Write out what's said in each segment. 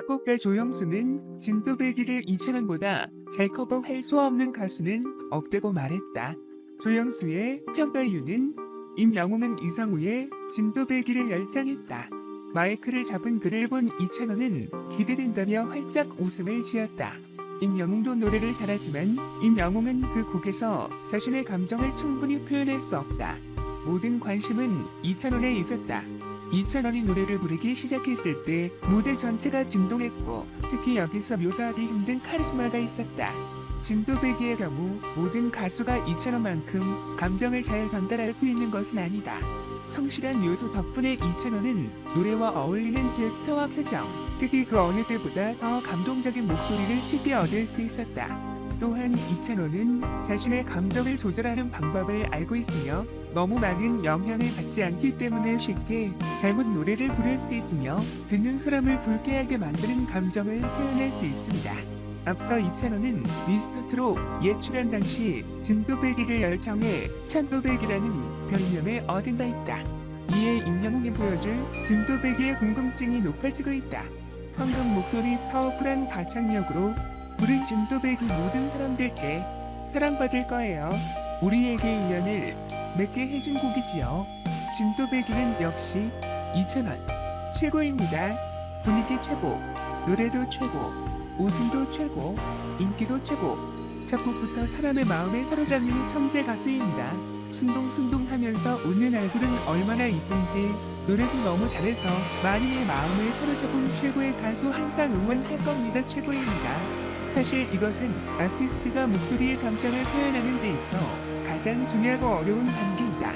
작곡가 조영수는 진또배기를 이찬원보다 잘 커버할 수 없는 가수는 없다고 말했다. 조영수의 평가 이유는 임영웅은 이상우의 진또배기를 열창했다. 마이크를 잡은 그를 본 이찬원은 기대된다며 활짝 웃음을 지었다. 임영웅도 노래를 잘하지만 임영웅은 그 곡에서 자신의 감정을 충분히 표현할 수 없다. 모든 관심은 이찬원에 있었다. 이찬원이 노래를 부르기 시작했을 때 무대 전체가 진동했고 특히 여기서 묘사하기 힘든 카리스마가 있었다. 진또배기의 경우 모든 가수가 이찬원만큼 감정을 잘 전달할 수 있는 것은 아니다. 성실한 요소 덕분에 이찬원은 노래와 어울리는 제스처와 표정, 특히 그 어느 때보다 더 감동적인 목소리를 쉽게 얻을 수 있었다. 또한 이찬원은 자신의 감정을 조절하는 방법을 알고 있으며 너무 많은 영향을 받지 않기 때문에 쉽게 잘못 노래를 부를 수 있으며 듣는 사람을 불쾌하게 만드는 감정을 표현할 수 있습니다. 앞서 이찬원은 미스터트롯 옛 출연 당시 진또배기를 열창해 찬또배기라는 별명을 얻은 바 있다. 이에 임영웅이 보여줄 진또배기의 궁금증이 높아지고 있다. 황금 목소리 파워풀한 가창력으로 부른 진또배기 모든 사람들께 사랑받을 거예요. 우리에게 인연을 맺게 해준 곡이지요. 진또배기는 역시 이찬원 최고입니다. 분위기 최고, 노래도 최고, 웃음도 최고, 인기도 최고. 작곡부터 사람의 마음에 사로잡는 천재 가수입니다. 순둥순둥하면서 웃는 얼굴은 얼마나 이쁜지 노래도 너무 잘해서 만인의 마음을 사로잡은 최고의 가수 항상 응원할 겁니다. 최고입니다. 사실 이것은 아티스트가 목소리의 감정을 표현하는 데 있어 가장 중요하고 어려운 단계이다.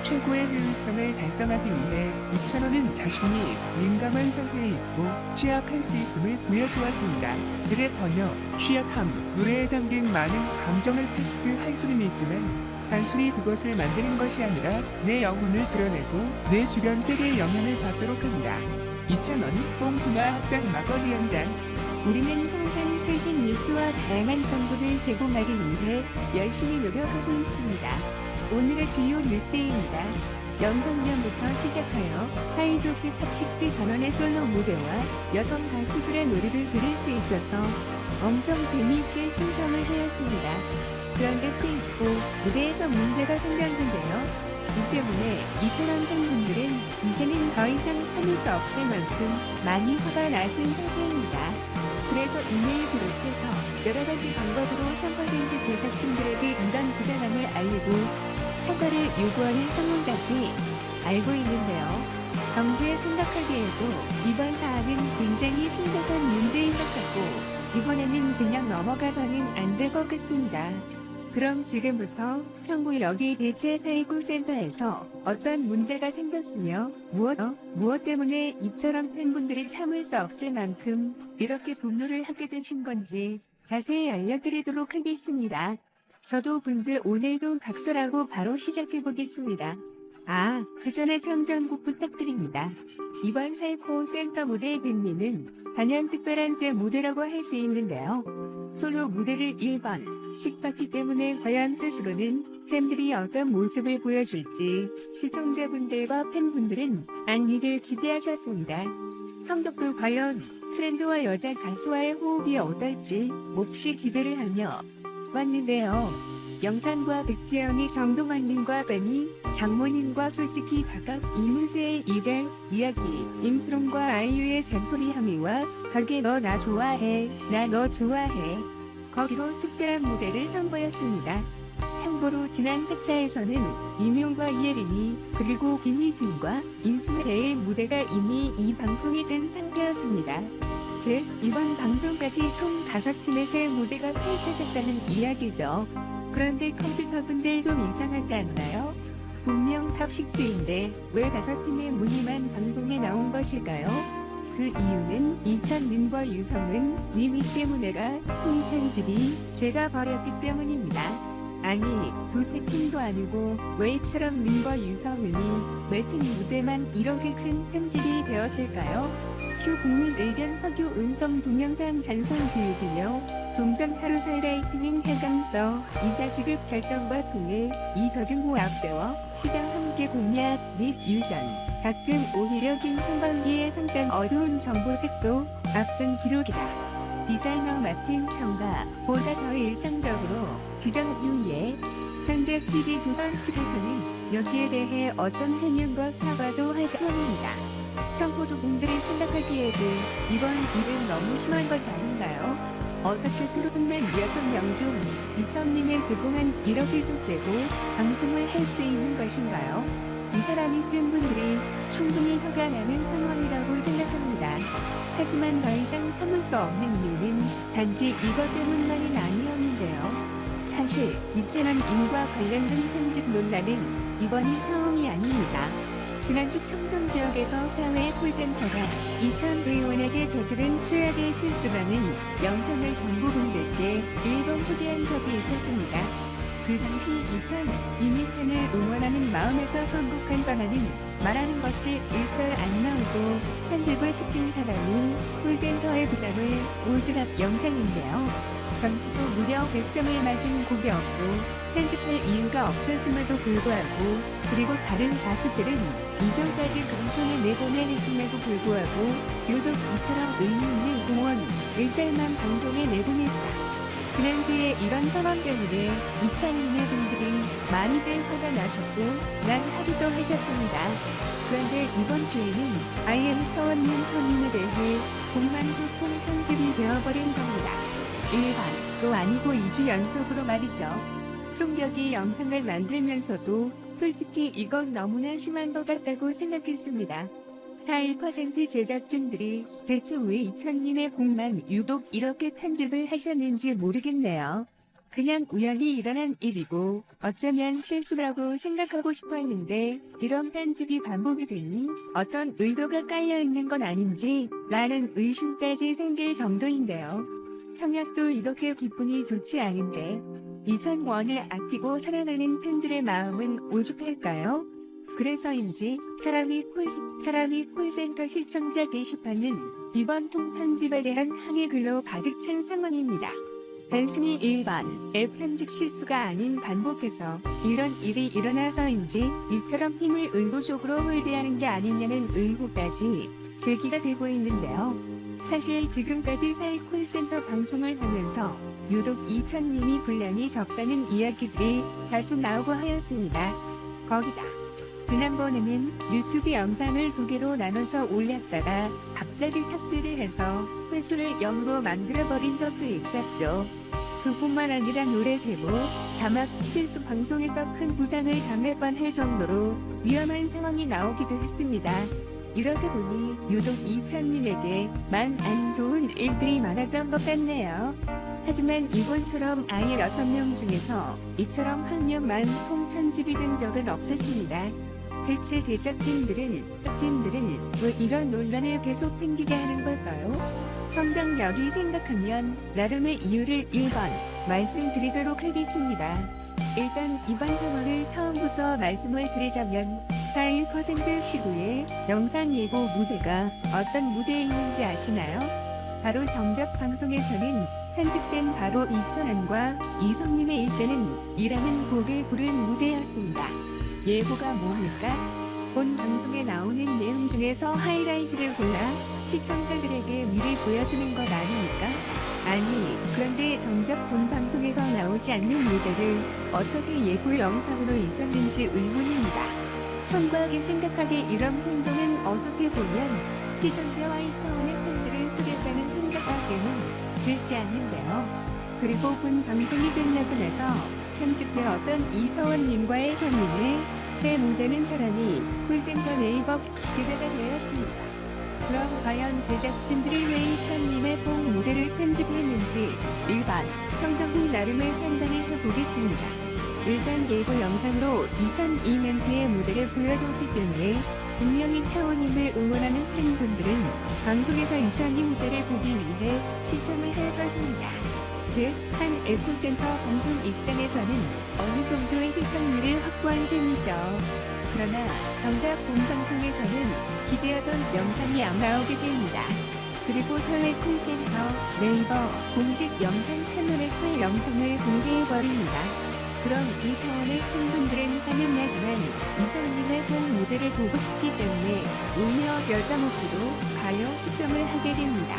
최고의 효율성을 달성하기 위해 이찬원은 자신이 민감한 상태에 있고 취약할 수 있음을 보여주었습니다. 그의 번역, 취약함, 노래에 담긴 많은 감정을 테스트할 수는 있지만 단순히 그것을 만드는 것이 아니라 내 영혼을 드러내고 내 주변 세계에 영향을 받도록 합니다. 이찬원, 뽕숭아 학당 막걸리 현장. 우리는 항상 최신 뉴스와 다양한 정보를 제공하기 위해 열심히 노력하고 있습니다. 오늘의 주요 뉴스입니다. 영상면부터 시작하여 사이좋게 탑6 전원의 솔로 무대와 여성 가수들의 노래를 들을 수 있어서 엄청 재미있게 신청을 하였습니다. 그런데 또 있고 무대에서 문제가 생겼는데요. 이 때문에 이찬원 팬분들은 이제는 더 이상 참을 수 없을 만큼 많이 화가 나신 상태입니다. 그래서 이메일 비롯해서 여러가지 방법으로 3% 제작진들에게 이런 부당함을 알리고 사과를 요구하는 상황까지 알고 있는데요. 정부에 생각하기에도 이번 사안은 굉장히 심각한 문제인 것 같고 이번에는 그냥 넘어가서는 안 될 것 같습니다. 그럼 지금부터 정부 여기 대체사회구센터에서 어떤 문제가 생겼으며 무엇 때문에 이처럼 팬분들이 참을 수 없을 만큼 이렇게 분노를 하게 되신 건지 자세히 알려드리도록 하겠습니다. 저도 분들 오늘도 각설하고 바로 시작해보겠습니다. 그 전에 청정국 부탁드립니다. 이번 살포 센터 무대의 빈미는 단연 특별한 새 무대라고 할 수 있는데요. 솔로 무대를 1번 씩봤기 때문에 과연 뜻으로는 팬들이 어떤 모습을 보여줄지 시청자분들과 팬분들은 안리를 기대하셨습니다. 성덕도 과연 트렌드와 여자 가수와의 호흡이 어떨지 몹시 기대를 하며 왔는데요. 영상과 백지영이 정동환님과 뱀이 장모님과 솔직히 각각 이문세의 이별 이야기, 임수롱과 아이유의 잔소리 함의와 가게 너 나 좋아해, 나 너 좋아해. 거기로 특별한 무대를 선보였습니다. 참고로 지난 회차에서는 임용과 이혜린이 그리고 김희순과 인수재의 무대가 이미 이 방송이 된 상태였습니다. 즉 이번 방송까지 총 5팀의 새 무대가 펼쳐졌다는 이야기죠. 그런데 컴퓨터분들 좀 이상하지 않나요? 분명 탑6인데 왜 5팀의 무늬만 방송에 나온 것일까요? 그 이유는 이찬민과 유성은 님이 때문에가 통편집이 제가 버렸기 때문입니다. 아니 두세 팀도 아니고 왜 이처럼 님과 유성은이 매팀 무대만 이렇게 큰 편집이 되었을까요? 다큐 국민 의견 석유 음성 동영상 전송 교육이며 종전 하루사 라이트닝 해감서 이자 지급 결정과 통해 이적용 후 앞세워 시장 함께 공략 및 유전 가끔 오히려 김성방기의 성장 어두운 정보색도 앞선 기록이다. 디자이너 마틴 청가 보다 더 일상적으로 지정 유예 현대 TV조선 측에서는 여기에 대해 어떤 해명과 사과도 하지 않습니다. 청포도분들이 생각하기에도 이번 일은 너무 심한 것 아닌가요? 어떻게 트롯맨 6명 중 2천님에 제공한 1억이 쏟대고 방송을 할 수 있는 것인가요? 이 사람이 팬분들이 충분히 화가 나는 상황이라고 생각합니다. 하지만 더 이상 참을 수 없는 이유는 단지 이것 때문만은 아니었는데요. 사실 이 채널인과 관련된 편집 논란은 이번이 처음이 아닙니다. 지난주 청정지역에서 사회 콜센터가 이천 의원에게 저지른 최악의 실수라는 영상을 정보분들께 일본 소개한 적이 있었습니다. 그 당시 이천 이민팬을 응원하는 마음에서 선곡한 바라는 말하는 것을 일절 안 나오고 편집을 시킨 사람이 콜센터의 부담을 오지랖 영상인데요. 점수도 무려 100점을 맞은 곡이 없고 편집할 이유가 없었음에도 불구하고 그리고 다른 가수들은 이전까지 금손을 내보내 했음에도 불구하고 유독 이처럼 의미 있는 공원 1절만 방송에 내보냈다. 지난주에 이런 상황 때문에 이찬님의 분들이 많이들 화가 나셨고 난 하기도 하셨습니다. 그런데 이번 주에는 IM 차원님 선임에 대해 공만소통 편집이 되어버린 겁니다. 일반도 아니고 2주 연속으로 말이죠. 총격이 영상을 만들면서도 솔직히 이건 너무나 심한 것 같다고 생각했습니다. 41% 제작진들이 대체 왜 이천님의 곡만 유독 이렇게 편집을 하셨는지 모르겠네요. 그냥 우연히 일어난 일이고 어쩌면 실수라고 생각하고 싶었는데 이런 편집이 반복이 되니 어떤 의도가 깔려있는 건 아닌지 라는 의심까지 생길 정도인데요. 청약도 이렇게 기분이 좋지 않은데 이천원을 아끼고 사랑하는 팬들의 마음은 오죽할까요? 그래서인지 사람이 콜센터 시청자 게시판은 이번 통편집에 대한 항의 글로 가득 찬 상황입니다. 단순히 일반의 편집 실수가 아닌 반복해서 이런 일이 일어나서인지 이처럼 힘을 의도적으로 홀대하는 게 아니냐는 의혹까지 제기가 되고 있는데요. 사실 지금까지 사회 콜센터 방송을 하면서 유독 이천님이 분량이 적다는 이야기들이 자주 나오고 하였습니다. 거기다 지난번에는 유튜브 영상을 2개로 나눠서 올렸다가 갑자기 삭제를 해서 회수를 0으로 만들어버린 적도 있었죠. 그뿐만 아니라 노래 제목, 자막 실수 방송에서 큰 부상을 당할 뻔할 정도로 위험한 상황이 나오기도 했습니다. 이렇게 보니 유독 이찬님에게 만 안 좋은 일들이 많았던 것 같네요. 하지만 이번처럼 아예 6명 중에서 이처럼 한 명만 통편집이 된 적은 없었습니다. 대체 제작진들은 왜 이런 논란을 계속 생기게 하는 걸까요? 성장력이 생각하면 나름의 이유를 1번 말씀드리도록 하겠습니다. 일단 이번 상황을 처음부터 말씀을 드리자면 41% 시구의 영상 예고 무대가 어떤 무대에 있는지 아시나요? 바로 정작 방송에서는 편집된 바로 이천원과 이성님의 일제는 이라는 곡을 부른 무대였습니다. 예고가 뭡니까? 본 방송에 나오는 내용 중에서 하이라이트를 골라 시청자들에게 미리 보여주는 것 아닙니까? 아니, 그런데 정작 본 방송에서 나오지 않는 무대를 어떻게 예고 영상으로 있었는지 의문입니다. 청구하게 생각하게 이런 행동은 어떻게 보면 시청자와 1차원의 팬들을 쓰겠다는 생각밖에는 들지 않는데요. 그리고 본 방송이 끝나고 나서 편집된 어떤 이서원님과의 선임에 새 무대는 사람이 콜센터 네이버 기대가 되었습니다. 그럼 과연 제작진들이 왜 이천님의 뽕 무대를 편집했는지 일반 청정국 나름의 판단을 해보겠습니다. 일단 예고 영상으로 2002년대의 무대를 보여줬기 때문에 분명히 차원님을 응원하는 팬분들은 방송에서 이천님 무대를 보기 위해 시청을 할 것입니다. 즉, 한 에코센터 방송 입장에서는 어느 정도의 시청률을 확보한 셈이죠. 그러나 정작 본방송에서는 기대하던 영상이 안 나오게 됩니다. 그리고 사회 콜센터, 네이버 공식 영상 채널에 그 영상을 공개해버립니다. 그럼 이 차원의 팬분들은 화면나지만 이성님의 본 무대를 보고 싶기 때문에 오히려 여자 모기로 가요 추첨을 하게 됩니다.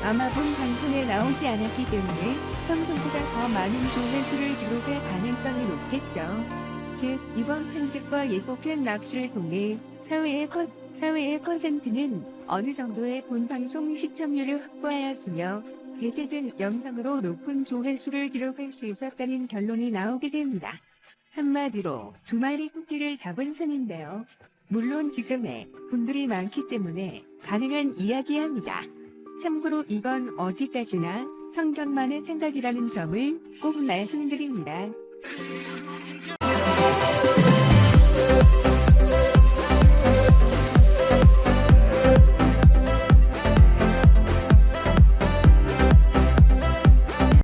아마 본 방송에 나오지 않았기 때문에 방송보다 더 많은 조회수를 기록할 가능성이 높겠죠. 즉 이번 편집과 예고편 락슈를 통해 사회의 퍼센트는 어느 정도의 본방송 시청률을 확보하였으며 배제된 영상으로 높은 조회수를 기록할 수 있었다는 결론이 나오게 됩니다. 한마디로 두 마리 토끼를 잡은 셈인데요. 물론 지금의 분들이 많기 때문에 가능한 이야기합니다. 참고로 이건 어디까지나 성경만의 생각이라는 점을 꼭 말씀드립니다.